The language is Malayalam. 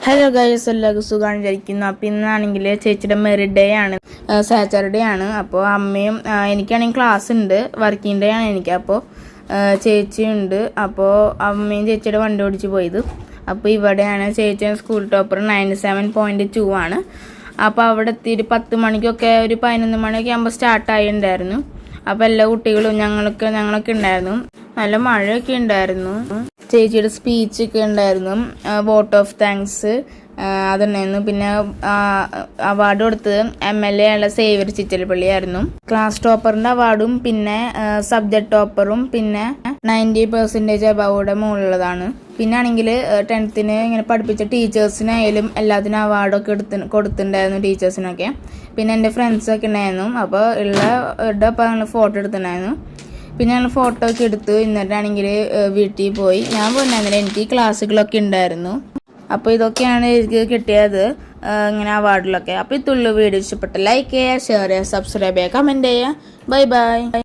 ഹലോ ഗൈസ്, എല്ലാവർക്കും സുഖമാണ് വിചാരിക്കുന്നു. അപ്പോൾ ഇന്നാണെങ്കിൽ ചേച്ചിയുടെ മെറിറ്റ് ഡേ ആണ്, സാറ്റർഡേ ആണ്. അപ്പോൾ അമ്മയും എനിക്കാണെങ്കിൽ ക്ലാസ് ഉണ്ട്, വർക്കിംഗ് ഡേ ആണ് എനിക്ക്. അപ്പോൾ ചേച്ചിയുണ്ട്. അപ്പോൾ അമ്മയും ചേച്ചിയുടെ വണ്ടി ഓടിച്ച് പോയത്. അപ്പോൾ ഇവിടെയാണ് ചേച്ചിയുടെ സ്കൂൾ ടോപ്പർ 97.2 ആണ്. അപ്പോൾ അവിടെ എത്തിയിട്ട് 10 മണിക്കൊക്കെ ഒരു 11 മണിയൊക്കെ ആകുമ്പോൾ സ്റ്റാർട്ടായിട്ടുണ്ടായിരുന്നു. അപ്പോൾ എല്ലാ കുട്ടികളും ഞങ്ങളൊക്കെ ഉണ്ടായിരുന്നു. നല്ല മഴയൊക്കെ ഉണ്ടായിരുന്നു. ചേച്ചിയുടെ സ്പീച്ചൊക്കെ ഉണ്ടായിരുന്നു, വോട്ട് ഓഫ് താങ്ക്സ് അതുണ്ടായിരുന്നു. പിന്നെ അവാർഡ് കൊടുത്തത് MLA ഉള്ള സേവ്യർ ചിറ്റലപ്പള്ളിയായിരുന്നു. ക്ലാസ് ടോപ്പറിൻ്റെ അവാർഡും പിന്നെ സബ്ജക്ട് ടോപ്പറും പിന്നെ 90% അബോവിടെ മുകളിലുള്ളതാണ്. പിന്നെ ആണെങ്കിൽ 10th ഇങ്ങനെ പഠിപ്പിച്ച ടീച്ചേഴ്സിനായാലും എല്ലാത്തിനും അവാർഡൊക്കെ കൊടുത്തിട്ടുണ്ടായിരുന്നു ടീച്ചേഴ്സിനൊക്കെ. പിന്നെ എൻ്റെ ഫ്രണ്ട്സൊക്കെ ഉണ്ടായിരുന്നു. അപ്പോൾ അപ്പോൾ ഞങ്ങൾ ഫോട്ടോ എടുത്തിട്ടുണ്ടായിരുന്നു. പിന്നെ ഞങ്ങൾ ഫോട്ടോ ഒക്കെ എടുത്തു. എന്നിട്ടാണെങ്കിൽ വീട്ടിൽ പോയി. ഞാൻ പോയിരുന്നില്ല, എനിക്ക് ക്ലാസ്സുകളൊക്കെ ഉണ്ടായിരുന്നു. അപ്പോൾ ഇതൊക്കെയാണ് എനിക്ക് കിട്ടിയത് ഇങ്ങനെ അവാർഡിലൊക്കെ. അപ്പോൾ ഇതുള്ള വീഡിയോ ഇഷ്ടപ്പെട്ട ലൈക്ക് ചെയ്യുക, ഷെയർ ചെയ്യുക, സബ്സ്ക്രൈബ് ചെയ്യുക, കമൻറ്റ് ചെയ്യുക. Bye bye.